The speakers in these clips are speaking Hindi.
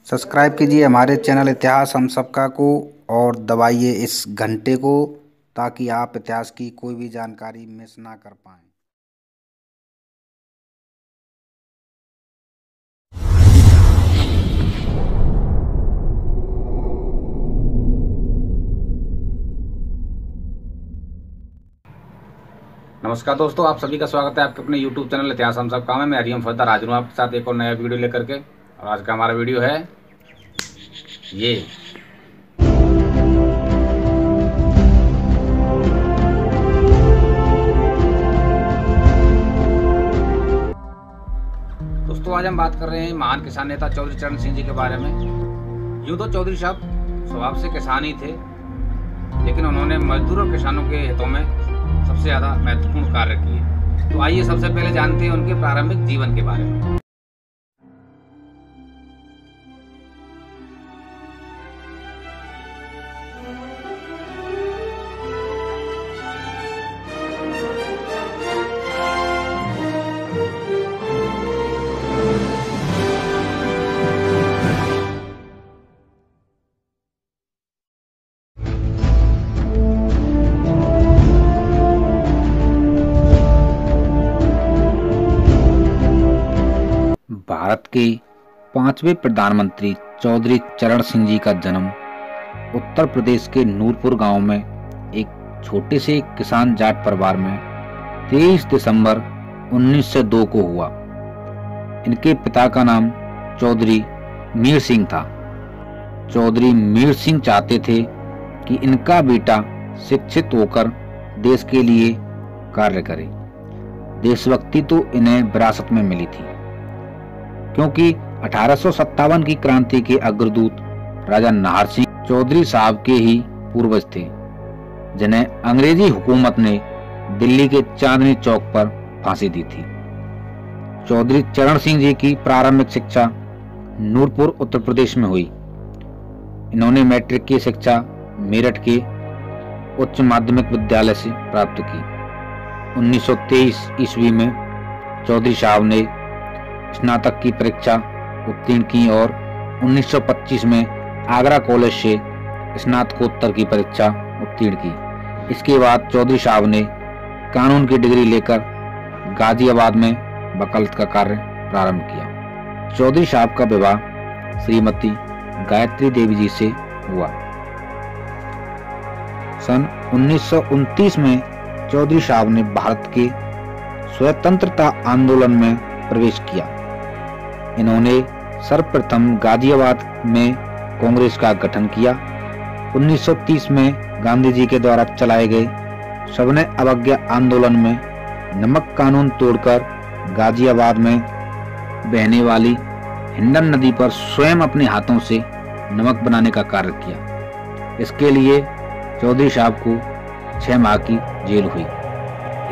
सब्सक्राइब कीजिए हमारे चैनल इतिहास हम सबका को और दबाइए इस घंटे को ताकि आप इतिहास की कोई भी जानकारी मिस ना कर पाएं। नमस्कार दोस्तों, आप सभी का स्वागत है आपके अपने YouTube चैनल इतिहास हम सब काम है। मैं हरिओम फर्दार हाजिर हूँ आपके साथ एक और नया वीडियो लेकर के। और आज का हमारा वीडियो है ये। दोस्तों आज हम बात कर रहे हैं महान किसान नेता चौधरी चरण सिंह जी के बारे में। यूँ तो चौधरी साहब स्वभाव से किसान ही थे, लेकिन उन्होंने मजदूर और किसानों के हितों में सबसे ज़्यादा महत्वपूर्ण कार्य किए। तो आइए सबसे पहले जानते हैं उनके प्रारंभिक जीवन के बारे में। भारत के 5वें प्रधानमंत्री चौधरी चरण सिंह जी का जन्म उत्तर प्रदेश के नूरपुर गांव में एक छोटे से किसान जाट परिवार में 23 दिसंबर 1902 को हुआ। इनके पिता का नाम चौधरी मीर सिंह था। चौधरी मीर सिंह चाहते थे कि इनका बेटा शिक्षित होकर देश के लिए कार्य करे। देशभक्ति तो इन्हें विरासत में मिली थी, क्योंकि 1857 की क्रांति के अग्रदूत राजा नाहर सिंह चौधरी साहब के ही पूर्वज थे, जिन्हें अंग्रेजी हुकूमत ने दिल्ली के चांदनी चौक पर फांसी दी थी। चौधरी चरण सिंह जी की प्रारंभिक शिक्षा नूरपुर उत्तर प्रदेश में हुई। इन्होंने मैट्रिक की शिक्षा मेरठ के उच्च माध्यमिक विद्यालय से प्राप्त की। 1923 ईस्वी में चौधरी साहब ने स्नातक की परीक्षा उत्तीर्ण की और 1925 में आगरा कॉलेज से स्नातकोत्तर की परीक्षा उत्तीर्ण की। इसके बाद चौधरी साहब ने कानून की डिग्री लेकर गाजियाबाद में वकालत का कार्य प्रारंभ किया। चौधरी साहब का विवाह श्रीमती गायत्री देवी जी से हुआ। सन 1929 में चौधरी साहब ने भारत के स्वतंत्रता आंदोलन में प्रवेश किया। इन्होंने सर्वप्रथम गाजियाबाद में कांग्रेस का गठन किया। 1930 में गांधी जी के द्वारा चलाए गए सविनय अवज्ञा आंदोलन में नमक कानून तोड़कर गाजियाबाद में बहने वाली हिंडन नदी पर स्वयं अपने हाथों से नमक बनाने का कार्य किया। इसके लिए चौधरी साहब को 6 माह की जेल हुई।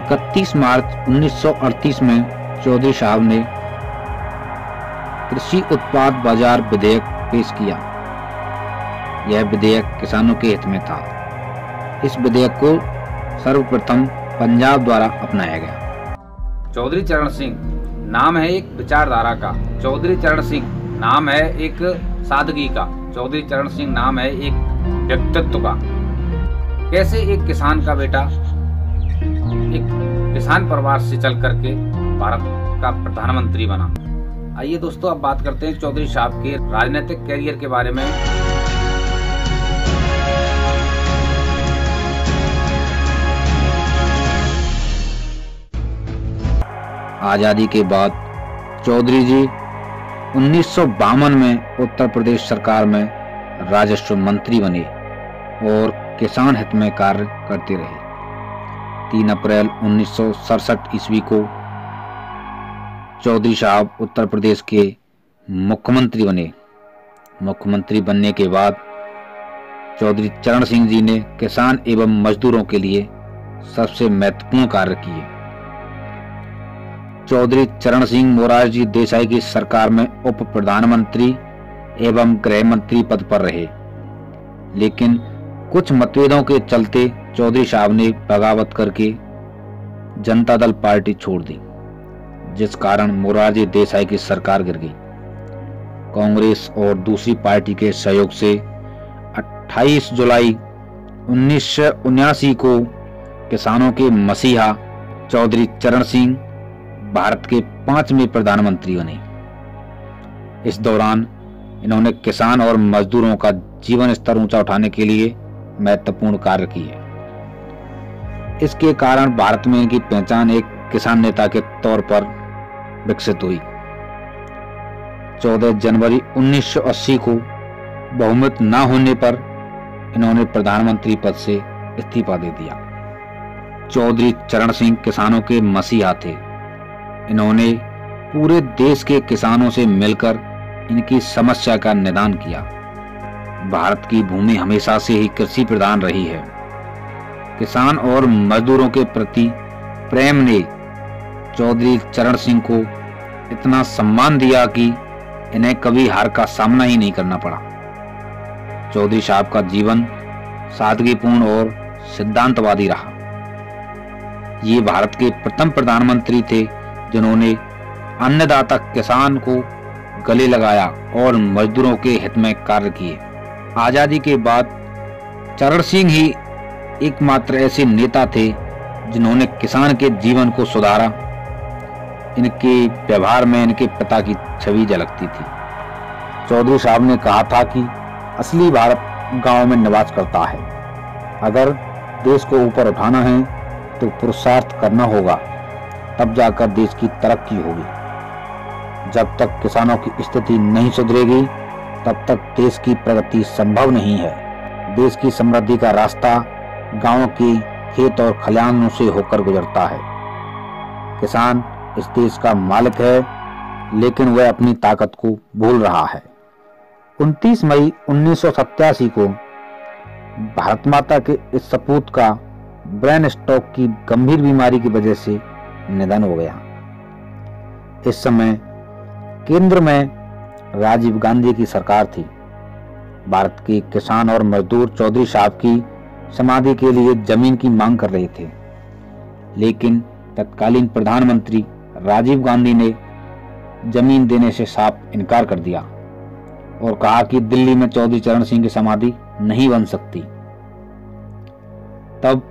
31 मार्च 1938 में चौधरी साहब ने कृषि उत्पाद बाजार विधेयक पेश किया। यह विधेयक किसानों के हित में था। इस विधेयक को सर्वप्रथम पंजाब द्वारा अपनाया गया। चौधरी चरण सिंह नाम है एक विचारधारा का, चौधरी चरण सिंह नाम है एक सादगी का, चौधरी चरण सिंह नाम है एक व्यक्तित्व का। कैसे एक किसान का बेटा एक किसान परिवार से चल करके भारत का प्रधानमंत्री बना। आइए दोस्तों अब बात करते हैं चौधरी साहब के राजनीतिक कैरियर के बारे में। आजादी के बाद चौधरी जी 1952 में उत्तर प्रदेश सरकार में राजस्व मंत्री बने और किसान हित में कार्य करते रहे। 3 अप्रैल 1967 ईस्वी को चौधरी साहब उत्तर प्रदेश के मुख्यमंत्री बने। मुख्यमंत्री बनने के बाद चौधरी चरण सिंह जी ने किसान एवं मजदूरों के लिए सबसे महत्वपूर्ण कार्य किए। चौधरी चरण सिंह मोरारजी देसाई की सरकार में उप प्रधानमंत्री एवं गृह मंत्री पद पर रहे, लेकिन कुछ मतभेदों के चलते चौधरी साहब ने बगावत करके जनता दल पार्टी छोड़ दी, जिस कारण मोरारजी देसाई की सरकार गिर गई। कांग्रेस और दूसरी पार्टी के सहयोग से 28 जुलाई 1979 को किसानों के मसीहा चौधरी चरण सिंह भारत के 5वें प्रधानमंत्री बने। इस दौरान इन्होंने किसान और मजदूरों का जीवन स्तर ऊंचा उठाने के लिए महत्वपूर्ण कार्य किए। इसके कारण भारत में इनकी पहचान एक किसान नेता के तौर पर विकसित हुई। 14 जनवरी 1980 को बहुमत न होने पर इन्होंने प्रधानमंत्री पद से इस्तीफा दे दिया। चौधरी चरण सिंह किसानों के मसीहा थे। इन्होंने पूरे देश के किसानों से मिलकर इनकी समस्या का निदान किया। भारत की भूमि हमेशा से ही कृषि प्रधान रही है। किसान और मजदूरों के प्रति प्रेम ने चौधरी चरण सिंह को इतना सम्मान दिया कि इन्हें कभी हार का सामना ही नहीं करना पड़ा। चौधरी साहब का जीवन सादगीपूर्ण और सिद्धांतवादी रहा। ये भारत के प्रथम प्रधानमंत्री थे जिन्होंने अन्नदाता किसान को गले लगाया और मजदूरों के हित में कार्य किए। आजादी के बाद चरण सिंह ही एकमात्र ऐसे नेता थे जिन्होंने किसान के जीवन को सुधारा। इनके व्यवहार में इनके पिता की छवि झलकती थी। चौधरी साहब ने कहा था कि असली भारत गांव में निवास करता है। अगर देश को ऊपर उठाना है तो पुरुषार्थ करना होगा, तब जाकर देश की तरक्की होगी। जब तक किसानों की स्थिति नहीं सुधरेगी तब तक देश की प्रगति संभव नहीं है। देश की समृद्धि का रास्ता गांव के खेत और खलिहानों से होकर गुजरता है। किसान इस देश का मालिक है, लेकिन वह अपनी ताकत को भूल रहा है। 29 मई 1987 को भारत माता के इस सपूत का ब्रेन स्ट्रोक की गंभीर बीमारी की वजह से निधन हो गया। इस समय केंद्र में राजीव गांधी की सरकार थी। भारत के किसान और मजदूर चौधरी साहब की समाधि के लिए जमीन की मांग कर रहे थे, लेकिन तत्कालीन प्रधानमंत्री राजीव गांधी ने जमीन देने से साफ इनकार कर दिया और कहा कि दिल्ली में चौधरी चरण सिंह की समाधि नहीं बन सकती। तब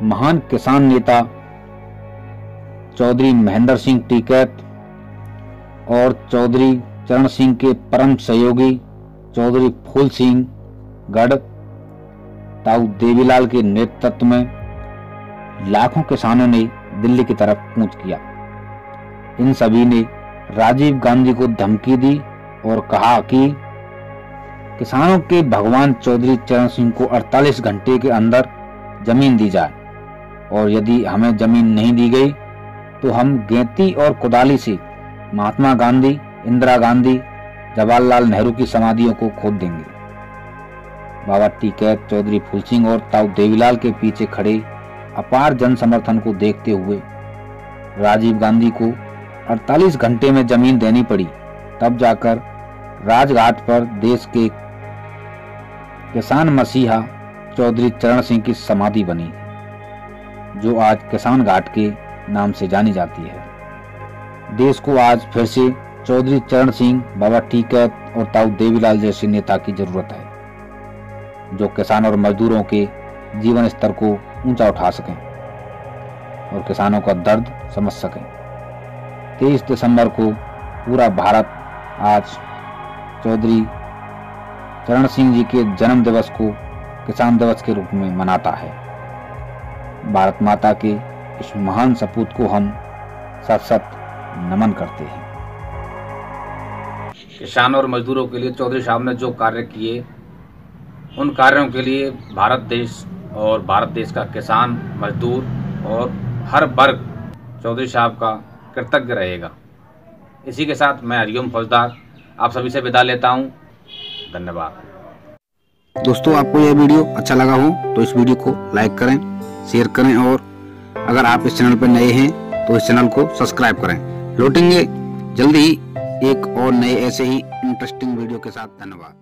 महान किसान नेता चौधरी महेंद्र सिंह टिकैत और चौधरी चरण सिंह के परम सहयोगी चौधरी फूल सिंह गढ़ ताऊ देवीलाल के नेतृत्व में लाखों किसानों ने दिल्ली की तरफ कूच किया। इन सभी ने राजीव गांधी को धमकी दी और कहा कि किसानों के भगवान चौधरी चरण सिंह को 48 घंटे के अंदर जमीन दी जाए, और यदि हमें जमीन नहीं दी गई तो हम गेंती और कुदाली से महात्मा गांधी, इंदिरा गांधी, जवाहरलाल नेहरू की समाधियों को खोद देंगे। बाबा टिकैत, चौधरी फूल सिंह और ताऊ देवीलाल के पीछे खड़े अपार जन समर्थन को देखते हुए राजीव गांधी को 48 घंटे में जमीन देनी पड़ी। तब जाकर राजघाट पर देश के किसान मसीहा चौधरी चरण सिंह की समाधि बनी, जो आज किसान घाट के नाम से जानी जाती है। देश को आज फिर से चौधरी चरण सिंह, बाबा टिकैत और ताऊ देवीलाल जैसे नेता की जरूरत है, जो किसान और मजदूरों के जीवन स्तर को ऊंचा उठा सकें और किसानों का दर्द समझ सकें। 23 दिसंबर को पूरा भारत आज चौधरी चरण सिंह जी के जन्म दिवस को किसान दिवस के रूप में मनाता है। भारत माता के इस महान सपूत को हम सत सत नमन करते हैं। किसान और मजदूरों के लिए चौधरी साहब ने जो कार्य किए, उन कार्यों के लिए भारत देश और भारत देश का किसान, मजदूर और हर वर्ग चौधरी साहब का कृतज्ञ रहेगा। इसी के साथ मैं हरिओम फौजदार आप सभी से विदा लेता हूं। धन्यवाद। दोस्तों, आपको यह वीडियो अच्छा लगा हो तो इस वीडियो को लाइक करें, शेयर करें, और अगर आप इस चैनल पर नए हैं तो इस चैनल को सब्सक्राइब करें। लौटेंगे जल्दी ही एक और नए ऐसे ही इंटरेस्टिंग वीडियो के साथ। धन्यवाद।